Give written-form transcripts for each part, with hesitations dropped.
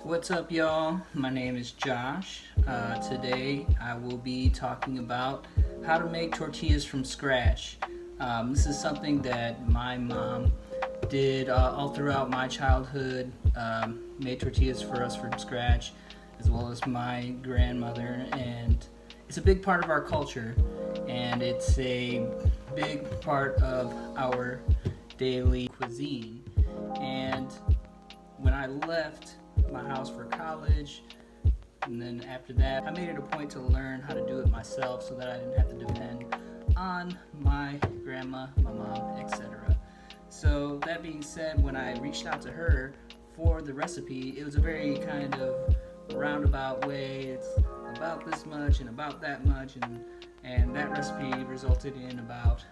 What's up, y'all? My name is Josh. Today I will be talking about how to make tortillas from scratch. This is something that my mom did all throughout my childhood, made tortillas for us from scratch, as well as my grandmother, and it's a big part of our culture, and it's a big part of our daily cuisine. And when I left my house for college, and then after that I made it a point to learn how to do it myself so that I didn't have to depend on my grandma, my mom, etc. So that being said, when I reached out to her for the recipe, it was a very kind of roundabout way. It's about this much and about that much, and that recipe resulted in about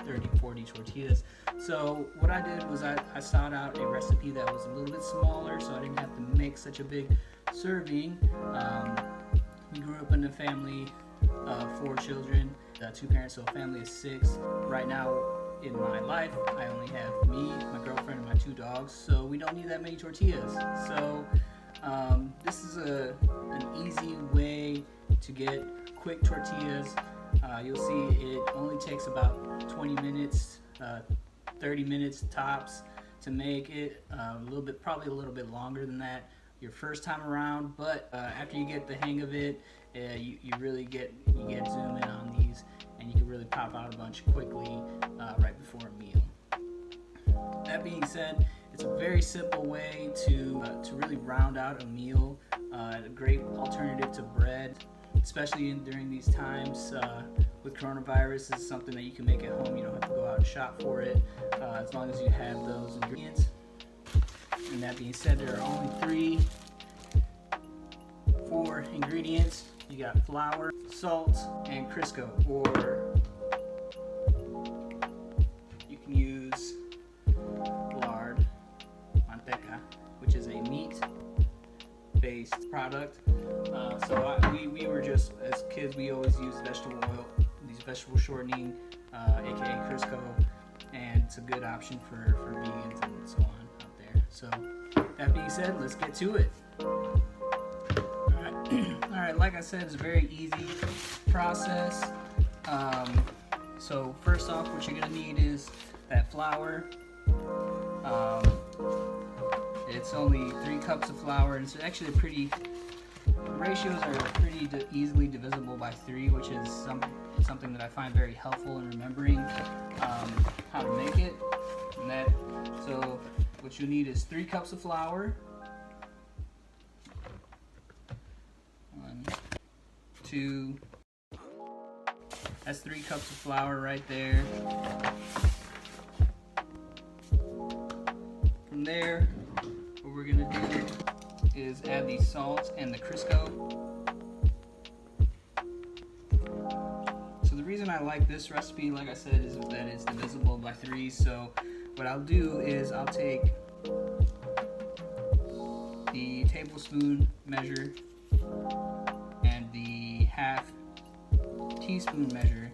30-40 tortillas. So what I did was I sought out a recipe that was a little bit smaller, so I didn't have to make such a big serving. We grew up in a family of 4 children, 2 parents, so a family of 6. Right now in my life, I only have me, my girlfriend, and my 2 dogs, so we don't need that many tortillas. So this is an easy way to get quick tortillas. You'll see it only takes about 20 minutes, 30 minutes tops to make it. Probably a little bit longer than that your first time around, but after you get the hang of it, you really get zoom in on these, and you can really pop out a bunch quickly right before a meal. That being said, it's a very simple way to really round out a meal. A great alternative to bread, especially during these times with coronavirus. This is something that you can make at home. You don't have to go out and shop for it, as long as you have those ingredients. And that being said, there are only 4 ingredients. You got flour, salt, and Crisco, or you can use lard, manteca, which is a meat-based product. We were just, as kids, we always used vegetable oil, these vegetable shortening, aka Crisco, and it's a good option for vegans and so on out there. So that being said, let's get to it. Alright, like I said, it's a very easy process. So first off, what you're going to need is that flour. It's only 3 cups of flour, and it's actually ratios are pretty easily divisible by 3, which is something that I find very helpful in remembering how to make it. So what you need is 3 cups of flour, 1, 2. That's 3 cups of flour right there. From there, what we're gonna do is add the salt and the Crisco. So the reason I like this recipe, like I said, is that it's divisible by 3. So what I'll do is I'll take the tablespoon measure and the half teaspoon measure.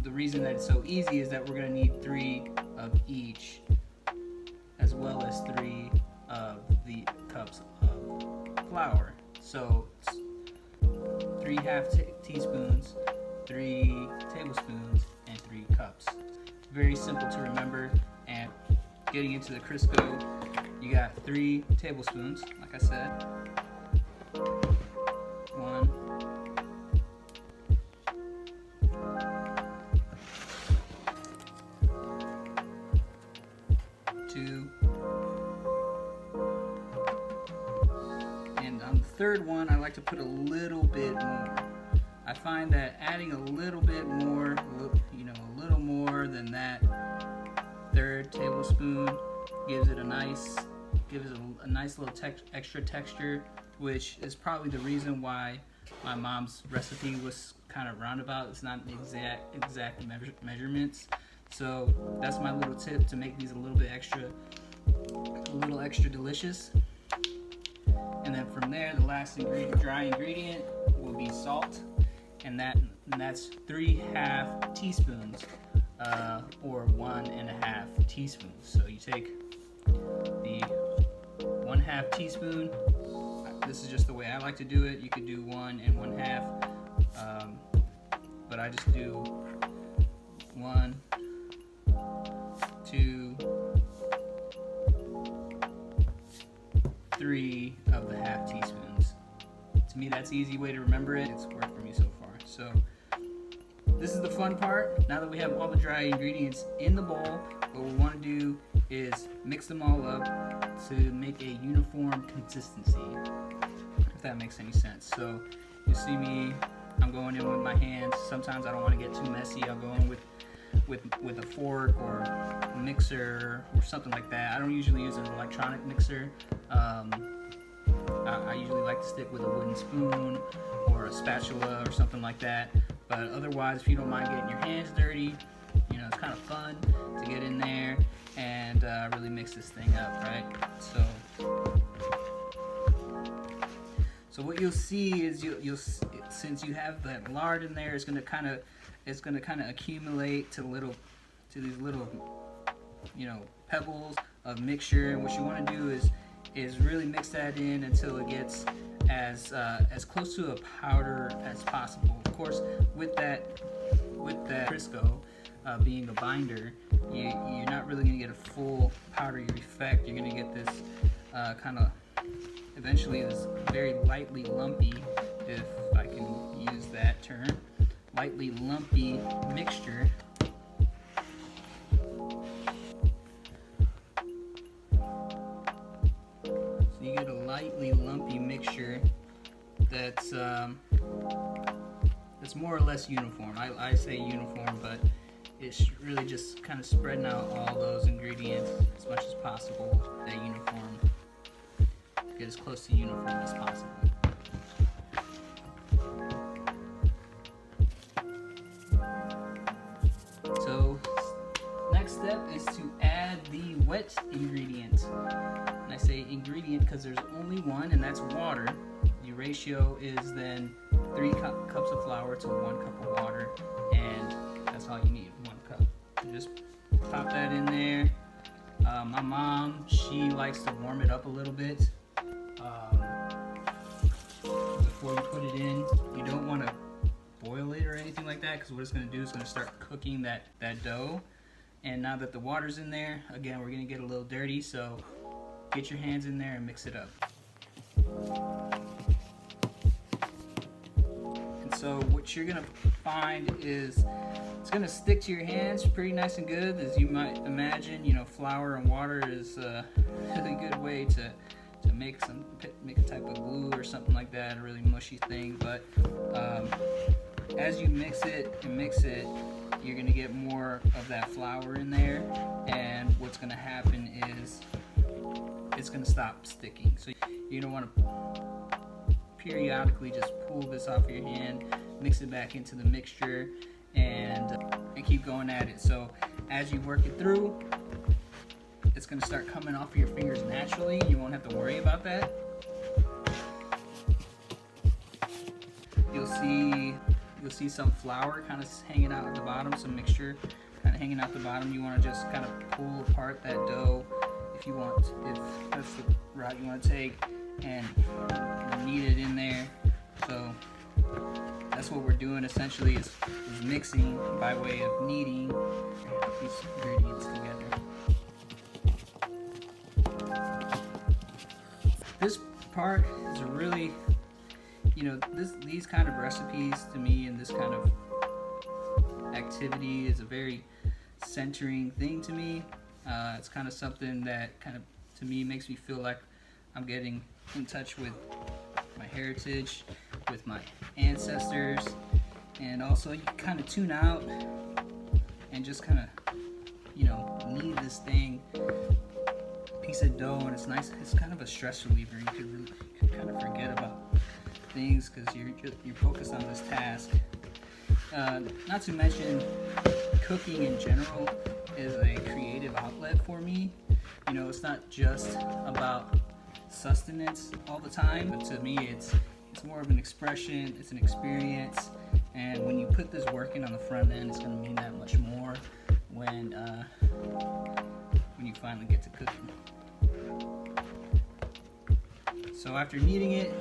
The reason that it's so easy is that we're going to need 3 of each, as well as 3 of the cups of flour. So 3 half teaspoons, 3 tablespoons, and 3 cups. Very simple to remember. And getting into the Crisco, you got 3 tablespoons, like I said. 1, 2, and on the 3rd one, I like to put a little bit more. I find that adding a little bit more, a little more than that 3rd tablespoon gives it a nice little extra texture, which is probably the reason why my mom's recipe was kind of roundabout. It's not exact measurements. So that's my little tip to make these a little extra delicious. And then from there, the last dry ingredient will be salt, and that's 3 half teaspoons, or 1.5 teaspoons. So you take 1/2 teaspoon. This is just the way I like to do it. You could do 1 and 1/2, but I just do 1, 2, 3 of the 1/2 teaspoons. To me, that's an easy way to remember it. It's worked for me so far. So this is the fun part. Now that we have all the dry ingredients in the bowl, what we want to do is mix them all up to make a uniform consistency, if that makes any sense. So you see me, I'm going in with my hands. Sometimes I don't want to get too messy. I'll go in with a fork or a mixer or something like that. I don't usually use an electronic mixer. I usually like to stick with a wooden spoon or a spatula or something like that. But otherwise, if you don't mind getting your hands dirty, you know, it's kind of fun to get in there and really mix this thing up, right? So what you'll see is you'll since you have that lard in there, it's gonna kind of accumulate to these little, you know, pebbles of mixture. And what you want to do is really mix that in until it gets as close to a powder as possible. Of course, with that Crisco being a binder, you're not really going to get a full powdery effect. You're going to get this kind of, eventually, this very lightly lumpy, if I can use that term, lightly lumpy mixture. So you get a lightly lumpy mixture that's more or less uniform. I say uniform, but it's really just kind of spreading out all those ingredients as much as possible. That uniform, get as close to uniform as possible. So next step is to add the wet ingredient. And I say ingredient because there's only one, and that's water. The ratio is then 3 cups of flour to 1 cup of water, and that's all you need, 1 cup. You just pop that in there. My mom, she likes to warm it up a little bit before you put it in. You don't want to boil it or anything like that, because what it's going to do is going to start cooking that dough. And now that the water's in there, again, we're going to get a little dirty, so get your hands in there and mix it up. So what you're gonna find is it's gonna stick to your hands pretty nice and good, as you might imagine. You know, flour and water is a really good way to make a type of glue or something like that, a really mushy thing. But as you mix it, you're gonna get more of that flour in there, and what's gonna happen is it's gonna stop sticking. So you don't want to periodically just pull this off your hand, mix it back into the mixture, and keep going at it. So as you work it through, it's going to start coming off of your fingers naturally. You won't have to worry about that. You'll see some flour kind of hanging out at the bottom, some mixture kind of hanging out the bottom. You want to just kind of pull apart that dough if that's the route you want to take, and knead it in there. So that's what we're doing essentially, is mixing by way of kneading these ingredients together. This part is a really, you know, these kind of recipes to me, and this kind of activity is a very centering thing to me. It's kind of something that kind of, to me, makes me feel like I'm getting in touch with my heritage, with my ancestors, and also you kind of tune out and just kind of, you know, knead this thing, piece of dough, and it's nice. It's kind of a stress reliever. You can kind of forget about things because you're focused on this task. Not to mention, cooking in general is a creative outlet for me. You know, it's not just about sustenance all the time, but to me it's more of an expression, it's an experience, and when you put this work in on the front end, it's going to mean that much more when you finally get to cooking. So after kneading it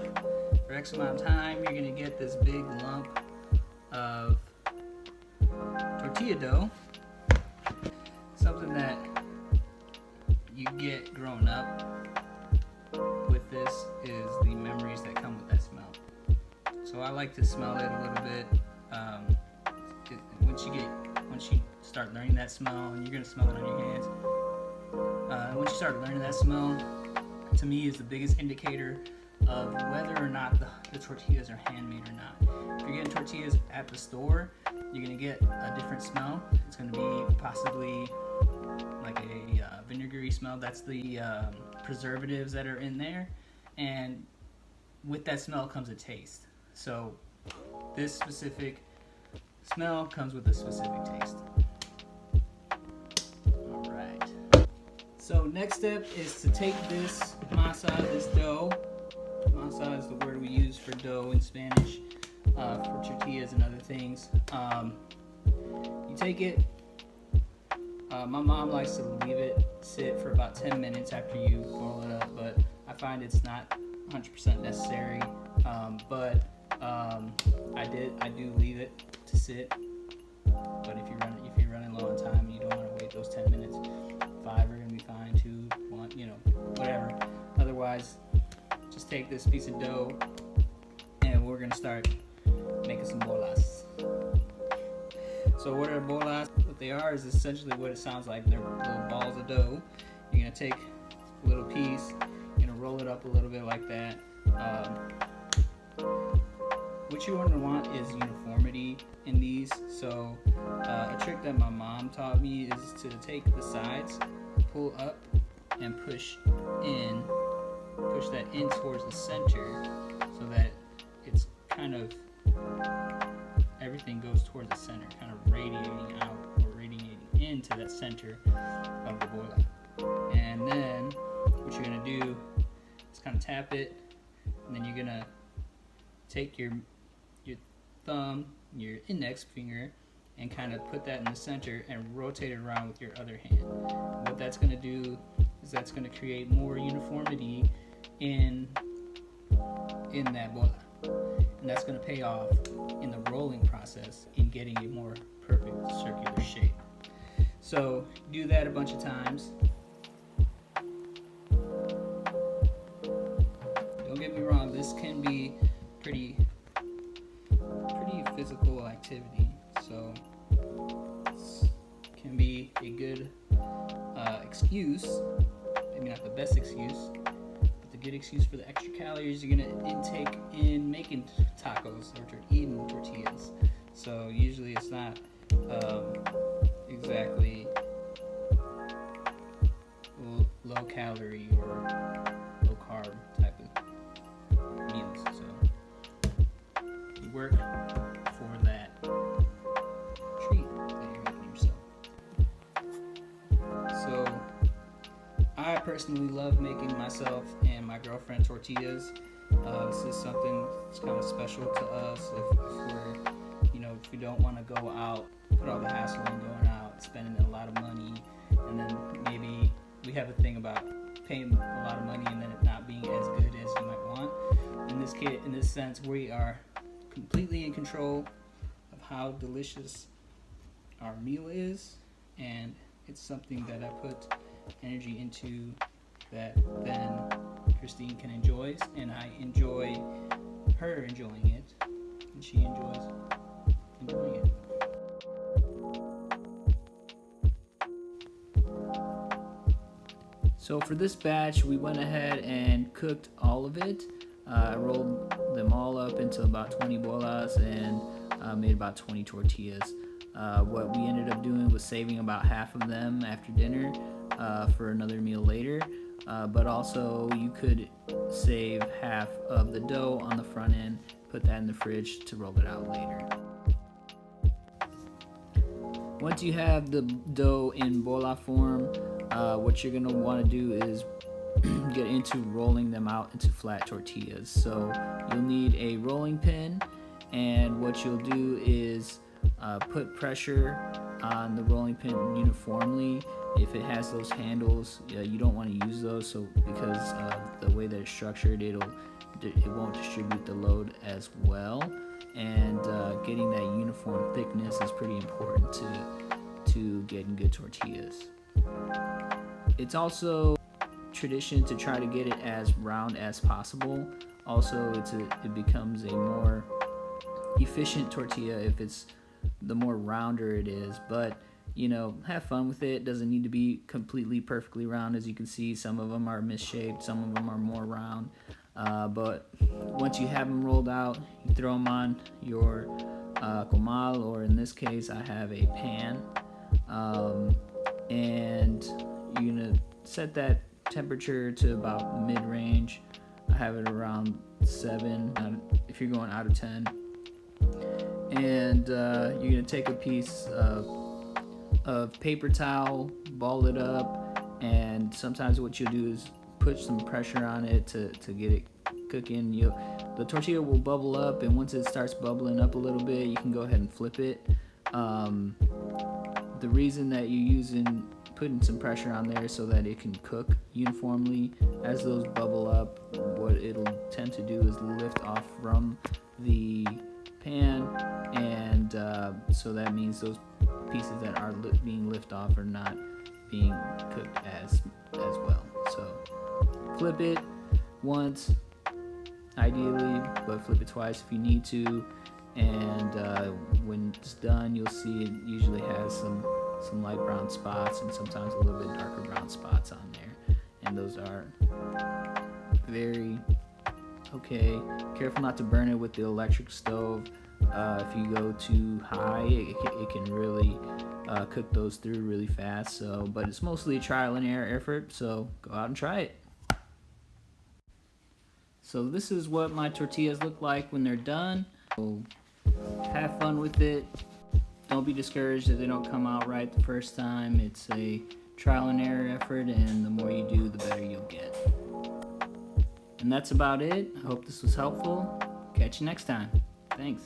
for X amount of time, you're gonna get this big lump of tortilla dough. Something that you get growing up with this is the memories that come with that smell. So I like to smell it a little bit. Once you start learning that smell, and you're gonna smell it on your hands. Once you start learning that smell, to me is the biggest indicator of whether or not the tortillas are handmade or not. If you're getting tortillas at the store, you're gonna get a different smell. It's gonna be possibly like a vinegary smell. That's the preservatives that are in there, and with that smell comes a taste. So this specific smell comes with a specific taste. Alright. So next step is to take this masa, this dough. Masa is the word we use for dough in Spanish, for tortillas and other things. You take it. My mom likes to leave it sit for about 10 minutes after you boil it up, but I find it's not 100% necessary. But I do leave it to sit. But if you're running low on time and you don't want to wait those 10 minutes, 5 are gonna be fine. 2, 1, whatever. Otherwise, just take this piece of dough and we're gonna start making some bolas. So what are bolas? What they are is essentially what it sounds like. They're little balls of dough. You're gonna take a little piece, you're gonna roll it up a little bit like that. What you want is uniformity in these. So a trick that my mom taught me is to take the sides, pull up, and push that in towards the center, so that it's kind of everything goes towards the center, kind of radiating out or radiating into that center of the bola. And then what you're gonna do is kind of tap it, and then you're gonna take your thumb, your index finger, and kind of put that in the center and rotate it around with your other hand. What that's going to do is that's going to create more uniformity in that bola, and that's going to pay off in the rolling process in getting a more perfect circular shape. So do that a bunch of times. Don't get me wrong, this can be pretty physical activity, so this can be a good excuse, maybe not the best excuse, but the good excuse for the extra calories you're going to intake in making tacos or eating tortillas. So usually it's not exactly low calorie or low carb type of meals, so you work for that treat that you're making yourself. So I personally love making myself and my girlfriend tortillas. This is something that's kind of special to us. If we're, if we don't want to go out, put all the hassle in going out, spending a lot of money, and then maybe we have a thing about paying a lot of money and then it not being as good as you might want. In this sense, we are completely in control of how delicious our meal is, and it's something that I put energy into that then Christine can enjoy, and I enjoy her enjoying it, and she enjoys enjoying it. So for this batch, we went ahead and cooked all of it. I rolled them all up into about 20 bolas and made about 20 tortillas. What we ended up doing was saving about half of them after dinner for another meal later. But also you could save half of the dough on the front end, put that in the fridge to roll it out later. Once you have the dough in bola form, what you're going to want to do is get into rolling them out into flat tortillas. So you'll need a rolling pin, and what you'll do is put pressure on the rolling pin uniformly If it has those handles, you don't want to use those, so because the way that it's structured, it won't distribute the load as well. And getting that uniform thickness is pretty important to getting good tortillas. It's also tradition to try to get it as round as possible. Also, it becomes a more efficient tortilla if it's the more rounder it is. But have fun with it. Doesn't need to be completely perfectly round. As you can see, some of them are misshaped, some of them are more round. But once you have them rolled out, you throw them on your comal, or in this case, I have a pan. And you're gonna set that temperature to about mid-range. I have it around 7 if you're going out of 10. And you're gonna take a piece of paper towel, ball it up, and sometimes what you'll do is put some pressure on it to get it cooking. The tortilla will bubble up, and once it starts bubbling up a little bit, you can go ahead and flip it. The reason that you're putting some pressure on there so that it can cook uniformly. As those bubble up, what it'll tend to do is lift off from the pan, and so that means those pieces that are being lifted off are not being cooked as well. So flip it once ideally, but flip it twice if you need to, and when it's done, you'll see it usually has some light brown spots and sometimes a little bit darker brown spots on there, and those are very okay. Careful not to burn it with the electric stove. If you go too high, it can really cook those through really fast. But it's mostly a trial and error effort, so go out and try it. So this is what my tortillas look like when they're done. So have fun with it. Don't be discouraged if they don't come out right the first time. It's a trial and error effort, and the more you do, the better you'll get. And that's about it. I hope this was helpful. Catch you next time. Thanks.